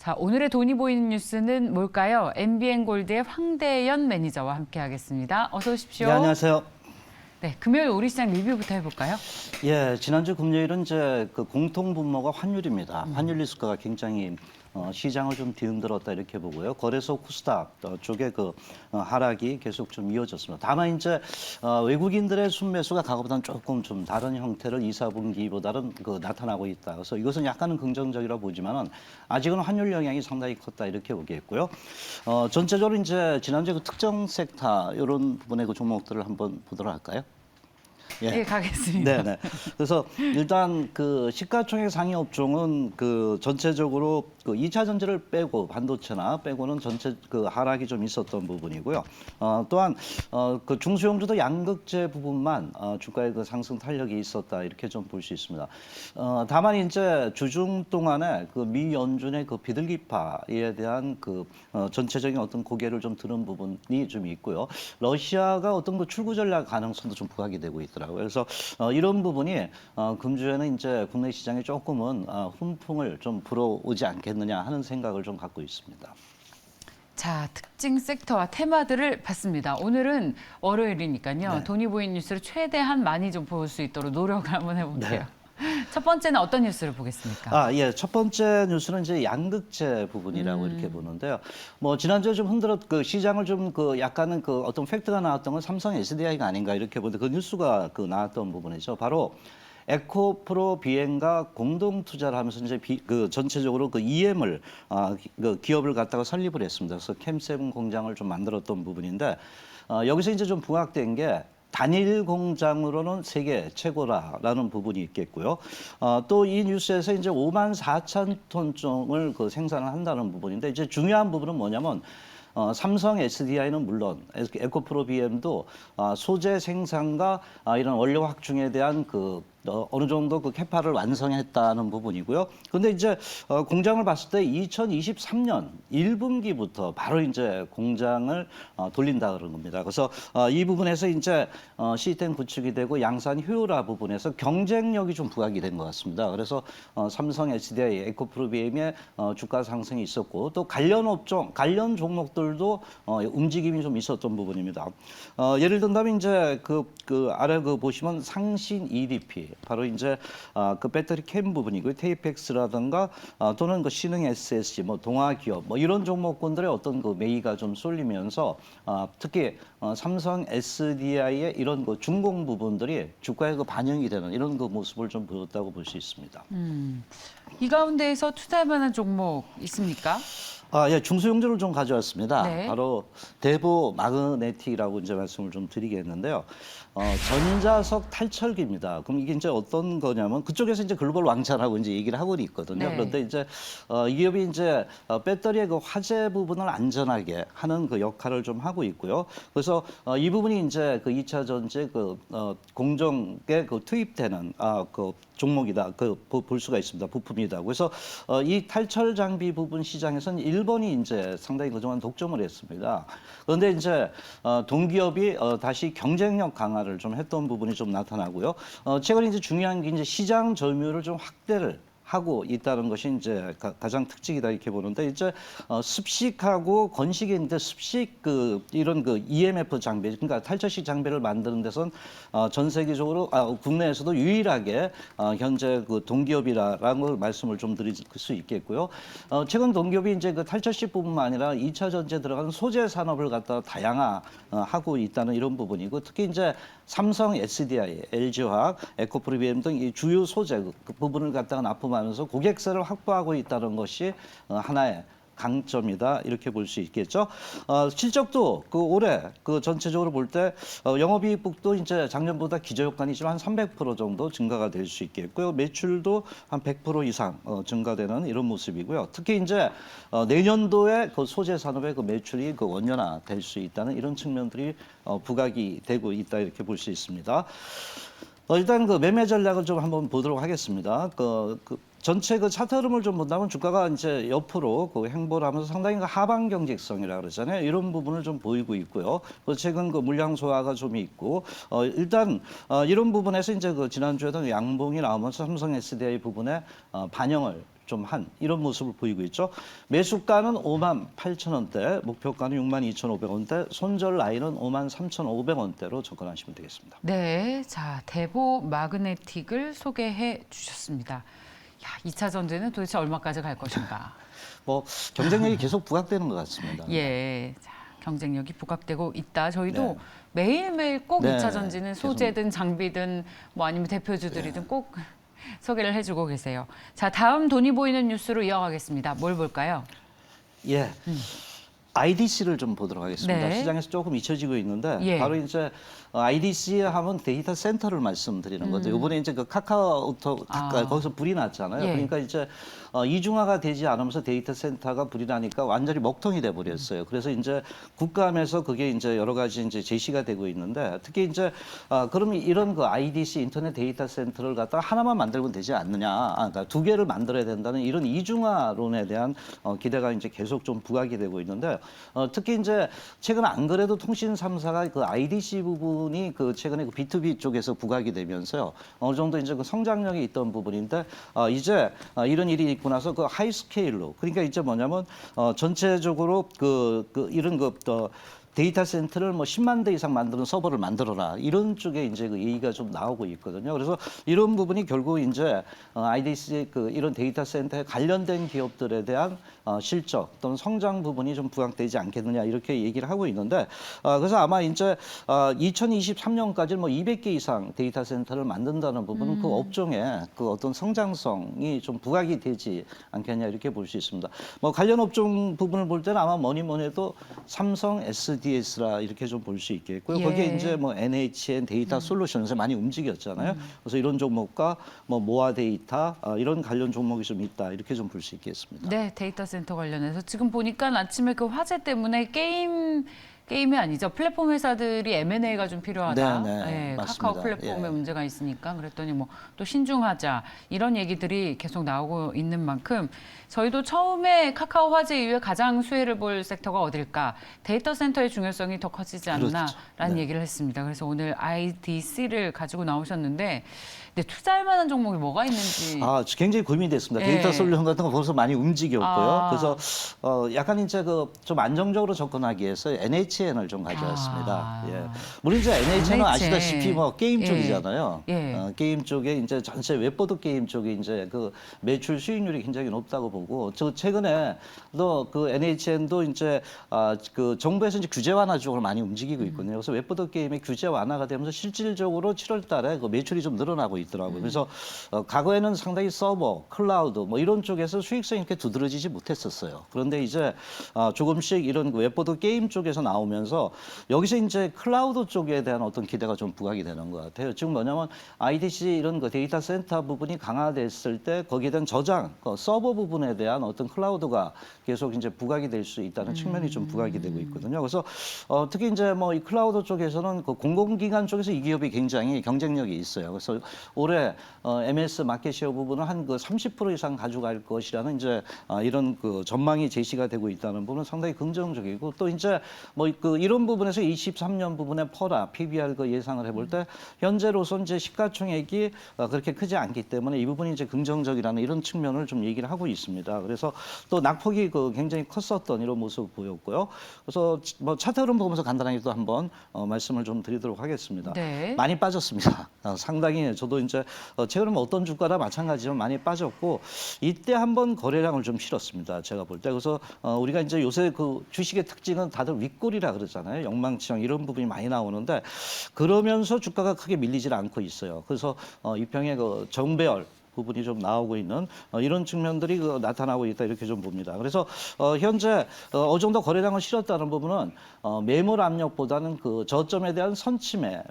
자, 오늘의 돈이 보이는 뉴스는 뭘까요? MBN골드의 황대현 매니저와 함께하겠습니다. 어서 오십시오. 네, 안녕하세요. 네, 금요일 우리시장 리뷰부터 해볼까요? 예, 지난주 금요일은 이제 그 공통 분모가 환율입니다. 환율 리스크가 굉장히 시장을 좀 뒤흔들었다 이렇게 보고요. 거래소 코스닥 쪽에 그 하락이 계속 좀 이어졌습니다. 다만 이제 외국인들의 순매수가 과거보다는 조금 좀 다른 형태를 2, 4분기보다는 나타나고 있다. 그래서 이것은 약간은 긍정적이라 보지만은 아직은 환율 영향이 상당히 컸다 이렇게 보겠고요. 전체적으로 이제 지난주에 그 특정 섹터 이런 부분의 그 종목들을 한번 보도록 할까요? 예, 네, 가겠습니다. 네. 그래서 일단 그 시가총액 상위 업종은 그 전체적으로 그 2차 전지를 빼고 반도체나 빼고는 전체 그 하락이 좀 있었던 부분이고요. 또한 그 중소형주도 양극재 부분만 주가의 그 상승 탄력이 있었다 이렇게 좀 볼 수 있습니다. 다만 이제 주중 동안에 그 미 연준의 그 비둘기파에 대한 그 전체적인 어떤 고개를 좀 드는 부분이 좀 있고요. 러시아가 어떤 그 출구 전략 가능성도 좀 부각이 되고 있더라고요. 그래서 이런 부분이 금주에는 이제 국내 시장에 조금은 훈풍을 좀 불어오지 않겠느냐 하는 생각을 좀 갖고 있습니다. 자, 특징 섹터와 테마들을 봤습니다. 오늘은 월요일이니까요. 네. 돈이 보이는 뉴스를 최대한 많이 좀 볼 수 있도록 노력을 한번 해볼게요. 네. 첫 번째는 어떤 뉴스를 보겠습니까? 예. 첫 번째 뉴스는 이제 양극재 부분이라고 이렇게 보는데요. 뭐 지난주에 좀 그 시장을 좀 그 약간은 그 어떤 팩트가 나왔던 건 삼성 SDI가 아닌가 이렇게 보는데 그 뉴스가 그 나왔던 부분이죠. 바로 에코프로 비행과 공동 투자를 하면서 이제 그 전체적으로 그 EM을 그 기업을 갖다가 설립을 했습니다. 그래서 캠7 공장을 좀 만들었던 부분인데 여기서 이제 좀 부각된 게 단일 공장으로는 세계 최고라라는 부분이 있겠고요. 또 이 뉴스에서 이제 5만 4천 톤종을 그 생산을 한다는 부분인데 이제 중요한 부분은 뭐냐면 삼성 SDI는 물론 에코프로 BM도 소재 생산과 이런 원료 확충에 대한 그 어느 정도 그 캐파를 완성했다는 부분이고요. 그런데 이제 공장을 봤을 때 2023년 1분기부터 바로 이제 공장을 돌린다 그런 겁니다. 그래서 이 부분에서 이제 시스템 구축이 되고 양산 효율화 부분에서 경쟁력이 좀 부각이 된 것 같습니다. 그래서 삼성 SDI, 에코프로 BM의 주가 상승이 있었고 또 관련 업종, 관련 종목들도 움직임이 좀 있었던 부분입니다. 예를 든다면 이제 그 아래 그 보시면 상신 EDP 바로 이제 그 배터리 캠 부분이고요. 테이펙스라든가 또는 그 신흥 SSG, 뭐 동아기업, 뭐 이런 종목군들의 어떤 그 매기가 좀 쏠리면서 특히 삼성 SDI의 이런 그 중공 부분들이 주가에 그 반영이 되는 이런 그 모습을 좀 보였다고 볼 수 있습니다. 이 가운데에서 투자할 만한 종목 있습니까? 예, 중소형주를 좀 가져왔습니다. 네. 바로 대보 마그네틱이라고 이제 말씀을 좀 드리겠는데요. 전자석 탈철기입니다. 그럼 이게 이제 어떤 거냐면 그쪽에서 이제 글로벌 왕자라고 이제 얘기를 하고 있거든요. 네. 그런데 이제 이 기업이 이제 배터리의 그 화재 부분을 안전하게 하는 그 역할을 좀 하고 있고요. 그래서 이 부분이 이제 그 2차 전지 그 공정에 그 투입되는 그 종목이다. 볼 수가 있습니다. 부품이다. 그래서 이 탈철 장비 부분 시장에서는 일본이 이제 상당히 그동안 독점을 했습니다. 그런데 이제 동기업이 다시 경쟁력 강화를 좀 했던 부분이 좀 나타나고요. 최근에 이제 중요한 게 이제 시장 점유율을 좀 확대를 하고 있다는 것이 이제 가장 특징이다 이렇게 보는데 이제 습식하고 건식인데 습식 이런 EMF 장비 그러니까 탈철식 장비를 만드는 데선 전 세계적으로 국내에서도 유일하게 현재 그 동기업이라는 걸 말씀을 좀 드릴 수 있겠고요. 최근 동기업이 이제 그 탈철식뿐만 아니라 2차 전지에 들어가는 소재 산업을 갖다 다양화하고 있다는 이런 부분이고 특히 이제 삼성 SDI, LG화학, 에코프로 BM 등 이 주요 소재 그 부분을 갖다가 납품하면서 고객사를 확보하고 있다는 것이 하나의 강점이다 이렇게 볼 수 있겠죠. 실적도 그 올해 그 전체적으로 볼 때 영업이익도 이제 작년보다 기저효과이지만 한 300% 정도 증가가 될 수 있겠고요. 매출도 한 100% 이상 증가되는 이런 모습이고요. 특히 이제 내년도에 그 소재 산업의 그 매출이 그 원년화 될 수 있다는 이런 측면들이 부각이 되고 있다 이렇게 볼 수 있습니다. 일단 그 매매 전략을 좀 한번 보도록 하겠습니다. 전체 그 차트 흐름을 좀 본다면 주가가 이제 옆으로 그 행보를 하면서 상당히 그 하방 경직성이라 그러잖아요. 이런 부분을 좀 보이고 있고요. 최근 그 물량 소화가 좀 있고 일단 이런 부분에서 이제 그 지난주에도 양봉이 나오면서 삼성 SDI 부분에 반영을 좀 한 이런 모습을 보이고 있죠. 매수가는 58,000원대, 목표가는 62,500원대, 손절 라인은 53,500원대로 접근하시면 되겠습니다. 네, 자 대보 마그네틱을 소개해 주셨습니다. 야, 2차 전지는 도대체 얼마까지 갈 것인가? 뭐 경쟁력이 계속 부각되는 것 같습니다. 예, 자 경쟁력이 부각되고 있다. 저희도 네. 매일매일 꼭 네, 2차 전지는 소재든 장비든 뭐 아니면 대표주들이든 꼭 소개를 해주고 계세요. 자, 다음 돈이 보이는 뉴스로 이어가겠습니다. 뭘 볼까요? 예. IDC를 좀 보도록 하겠습니다. 네. 시장에서 조금 잊혀지고 있는데 예. 바로 이제 IDC 하면 데이터 센터를 말씀드리는 거죠. 이번에 이제 그 카카오톡 거기서 불이 났잖아요. 예. 그러니까 이제 이중화가 되지 않으면서 데이터 센터가 불이 나니까 완전히 먹통이 돼 버렸어요. 그래서 이제 국감에서 그게 이제 여러 가지 이제 제시가 되고 있는데 특히 이제 그러면 이런 그 IDC 인터넷 데이터 센터를 갖다가 하나만 만들면 되지 않느냐. 그러니까 두 개를 만들어야 된다는 이런 이중화론에 대한 기대가 이제 계속 좀 부각이 되고 있는데 특히 이제 최근 안 그래도 통신 3사가 그 IDC 부분이 그 최근에 그 B2B 쪽에서 부각이 되면서요. 어느 정도 이제 그 성장력이 있던 부분인데 이제 이런 일이 있고 나서 그 하이스케일로 그러니까 이제 뭐냐면 전체적으로 이런 데이터 센터를 뭐 10만 대 이상 만드는 서버를 만들어라 이런 쪽에 이제 그 얘기가 좀 나오고 있거든요. 그래서 이런 부분이 결국 이제 IDC 이런 데이터 센터에 관련된 기업들에 대한 실적 또는 성장 부분이 좀 부각되지 않겠느냐 이렇게 얘기를 하고 있는데 그래서 아마 이제 2023년까지 뭐 200개 이상 데이터 센터를 만든다는 부분은 그 업종의 그 어떤 성장성이 좀 부각이 되지 않겠냐 이렇게 볼 수 있습니다. 뭐 관련 업종 부분을 볼 때는 아마 뭐니 해도 삼성, SDS라 이렇게 좀 볼 수 있겠고요. 예. 거기에 이제 뭐 NHN 데이터 솔루션에서 많이 움직였잖아요. 그래서 이런 종목과 뭐 모아 데이터 이런 관련 종목이 좀 있다 이렇게 좀 볼 수 있겠습니다. 네, 데이터 센터 관련해서 지금 보니까 아침에 그 화재 때문에 게임이 아니죠. 플랫폼 회사들이 M&A가 좀 필요하다. 네, 맞습니다. 카카오 플랫폼에 예. 문제가 있으니까 그랬더니 뭐 또 신중하자 이런 얘기들이 계속 나오고 있는 만큼 저희도 처음에 카카오 화재 이후에 가장 수혜를 볼 섹터가 어딜까? 데이터 센터의 중요성이 더 커지지 않나라는 그렇죠. 네. 얘기를 했습니다. 그래서 오늘 IDC를 가지고 나오셨는데 근데 투자할 만한 종목이 뭐가 있는지 굉장히 고민이 됐습니다. 예. 데이터 솔루션 같은 거 벌써 많이 움직였고요. 그래서 약간 이제 좀 안정적으로 접근하기 위해서 NHN을 좀 가져왔습니다. 예. 물론 이제 NHN은 아시다시피 뭐 게임 예. 쪽이잖아요. 예. 게임 쪽에 이제 전체 웹보드 게임 쪽에 이제 그 매출 수익률이 굉장히 높다고 보고 저 최근에도 그 NHN도 이제 그 정부에서 이제 규제 완화 쪽으로 많이 움직이고 있거든요. 그래서 웹보드 게임의 규제 완화가 되면서 실질적으로 7월달에 그 매출이 좀 늘어나고 있더라고요. 그래서 과거에는 상당히 서버, 클라우드 뭐 이런 쪽에서 수익성이 이렇게 두드러지지 못했었어요. 그런데 이제 조금씩 이런 그 웹보드 게임 쪽에서 나오면서 여기서 이제 클라우드 쪽에 대한 어떤 기대가 좀 부각이 되는 것 같아요. 지금 뭐냐면 IDC 이런 그 데이터 센터 부분이 강화됐을 때 거기에 대한 저장, 서버 부분에 대한 어떤 클라우드가 계속 이제 부각이 될 수 있다는 측면이 좀 부각이 되고 있거든요. 그래서 특히 이제 뭐 이 클라우드 쪽에서는 그 공공기관 쪽에서 이 기업이 굉장히 경쟁력이 있어요. 그래서 올해 MS 마켓시어 부분은 한 그 30% 이상 가져갈 것이라는 이제 이런 그 전망이 제시가 되고 있다는 부분은 상당히 긍정적이고 또 이제 뭐 그 이런 부분에서 23년 부분의 퍼라 PBR 그 예상을 해볼 때 현재로선 이제 시가총액이 그렇게 크지 않기 때문에 이 부분이 이제 긍정적이라는 이런 측면을 좀 얘기를 하고 있습니다. 그래서 또 낙폭이 그 굉장히 컸었던 이런 모습을 보였고요. 그래서 뭐 차트 흐름 보면서 간단하게 또 한번 말씀을 좀 드리도록 하겠습니다. 네. 많이 빠졌습니다. 상당히 저도 이제 최근에 뭐 어떤 주가나 마찬가지지만 많이 빠졌고 이때 한번 거래량을 좀 실었습니다. 제가 볼 때. 그래서 우리가 이제 요새 그 주식의 특징은 다들 윗골이라 그러잖아요. 영망치형 이런 부분이 많이 나오는데 그러면서 주가가 크게 밀리질 않고 있어요. 그래서 이평의 그 정배열 부분이 좀 나오고 있는 이런 측면들이 나타나고 있다 이렇게 좀 봅니다. 그래서 현재 어느 정도 거래량을 실었다는 부분은 매물 압력보다는 그 저점에 대한 선침의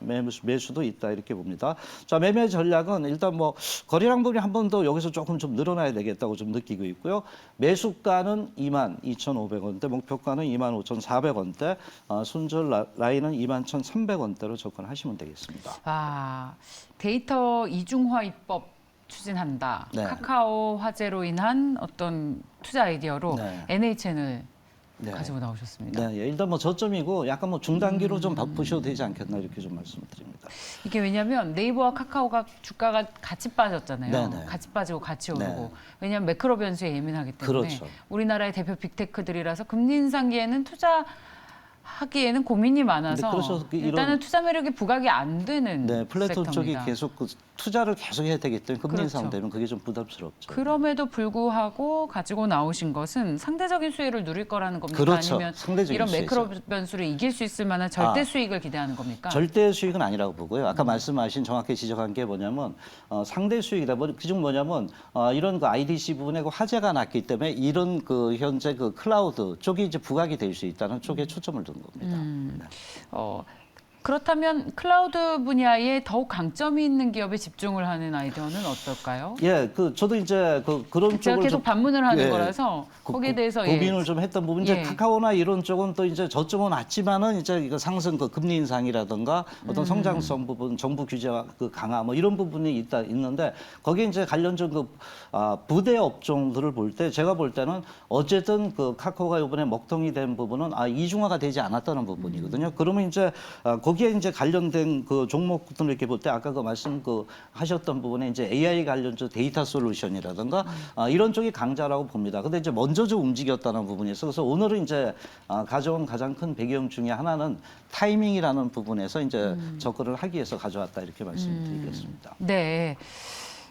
매수도 있다 이렇게 봅니다. 자, 매매 전략은 일단 뭐 거래량 부분이 한 번 더 여기서 조금 좀 늘어나야 되겠다고 좀 느끼고 있고요. 매수가는 22,500원대, 목표가는 25,400원대, 손절 라인은 21,300원대로 접근하시면 되겠습니다. 데이터 이중화 입법 추진한다. 네. 카카오 화재로 인한 어떤 투자 아이디어로 네. NHN을 네. 가지고 나오셨습니다. 네, 예, 일단 뭐 저점이고 약간 뭐 중단기로 좀 보셔도 되지 않겠나 이렇게 좀 말씀드립니다. 이게 왜냐하면 네이버와 카카오가 주가가 같이 빠졌잖아요. 네네. 같이 빠지고 같이 오르고. 네. 왜냐하면 매크로 변수에 예민하기 때문에 그렇죠. 우리나라의 대표 빅테크들이라서 금리 인상기에는 투자하기에는 고민이 많아서 그래서 이런- 일단은 투자 매력이 부각이 안 되는 네, 플랫폼 쪽이 섹터입니다. 계속 그 투자를 계속 해야 되기 때문에 금리 그렇죠. 인상되면 그게 좀 부담스럽죠. 그럼에도 불구하고 가지고 나오신 것은 상대적인 수혜를 누릴 거라는 겁니까? 그렇죠. 아니면 상대적인 이런 매크로 수혜죠. 변수를 이길 수 있을 만한 절대 아. 수익을 기대하는 겁니까? 절대 수익은 아니라고 보고요. 아까 말씀하신 정확히 지적한 게 뭐냐면 상대 수익이다. 그중 뭐냐면 이런 그 IDC 부분에 그 화제가 났기 때문에 이런 그 현재 그 클라우드 쪽이 이제 부각이 될 수 있다는 쪽에 초점을 둔 겁니다. 네. 그렇다면 클라우드 분야에 더욱 강점이 있는 기업에 집중을 하는 아이디어는 어떨까요? 예, 그 저도 이제 그런 제가 쪽을 계속 좀 반문을 하는 예, 거라서 거기에 대해서 고민을 좀 했던 부분 이제 예. 카카오나 이런 쪽은 또 이제 저점은 낮지만은 이제 이거 상승 그 금리 인상이라든가 어떤 성장성 부분 정부 규제와 그 강화 뭐 이런 부분이 있는데 거기에 이제 관련된 그 부대 업종들을 볼 때 제가 볼 때는 어쨌든 그 카카오가 이번에 먹통이 된 부분은 이중화가 되지 않았다는 부분이거든요. 그러면 이제 거기에 이제 관련된 그 종목들을 이렇게 볼 때 아까 그 말씀 그 하셨던 부분에 이제 AI 관련주 데이터 솔루션이라든가 이런 쪽이 강자라고 봅니다. 근데 이제 먼저 좀 움직였다는 부분이 있어서 그래서 오늘은 이제 가져온 가장 큰 배경 중에 하나는 타이밍이라는 부분에서 이제 접근을 하기 위해서 가져왔다 이렇게 말씀드리겠습니다. 네.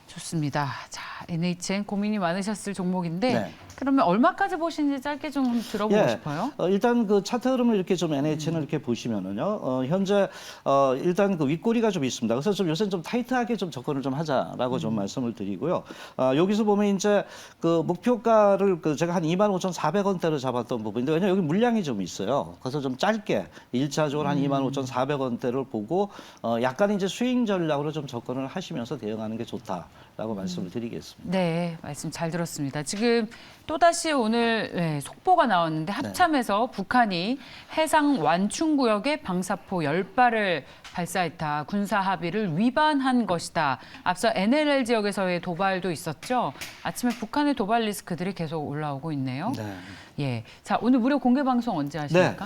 좋습니다. 자, NHN 고민이 많으셨을 종목인데 네. 그러면 얼마까지 보시는지 짧게 좀 들어보고 예, 싶어요. 일단 그 차트 흐름을 이렇게 좀 NHN을 이렇게 보시면은요, 현재 일단 그 윗꼬리가 좀 있습니다. 그래서 좀 요새 좀 타이트하게 좀 접근을 좀 하자라고 좀 말씀을 드리고요. 여기서 보면 이제 그 목표가를 그 제가 한 25,400원대로 잡았던 부분인데 왜냐면 여기 물량이 좀 있어요. 그래서 좀 짧게 1차적으로 한 25,400원대를 보고 약간 이제 스윙 전략으로 좀 접근을 하시면서 대응하는 게 좋다라고 말씀을 드리겠습니다. 네, 말씀 잘 들었습니다. 지금 또다시 오늘 속보가 나왔는데 합참에서 북한이 해상 완충 구역에 방사포 10발을 발사했다. 군사 합의를 위반한 것이다. 앞서 NLL 지역에서의 도발도 있었죠. 아침에 북한의 도발 리스크들이 계속 올라오고 있네요. 네. 예. 자, 오늘 무료 공개 방송 언제 하십니까?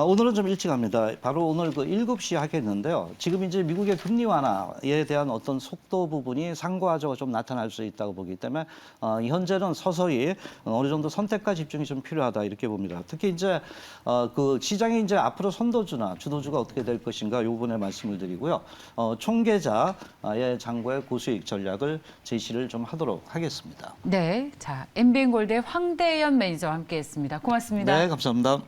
오늘은 좀 일찍 합니다. 바로 오늘 그 7시 하겠는데요. 지금 이제 미국의 금리 완화에 대한 어떤 속도 부분이 상고하적으로 좀 나타날 수 있다고 보기 때문에 현재는 서서히 어느 정도 선택과 집중이 좀 필요하다 이렇게 봅니다. 특히 이제 그 시장이 이제 앞으로 선도주나 주도주가 어떻게 될 것인가 이 부분에 말씀을 드리고요. 총계좌의 장고의 고수익 전략을 제시를 좀 하도록 하겠습니다. 네. 자, MBN 골드의 황대현 매니저와 함께했습니다. 고맙습니다. 네, 감사합니다.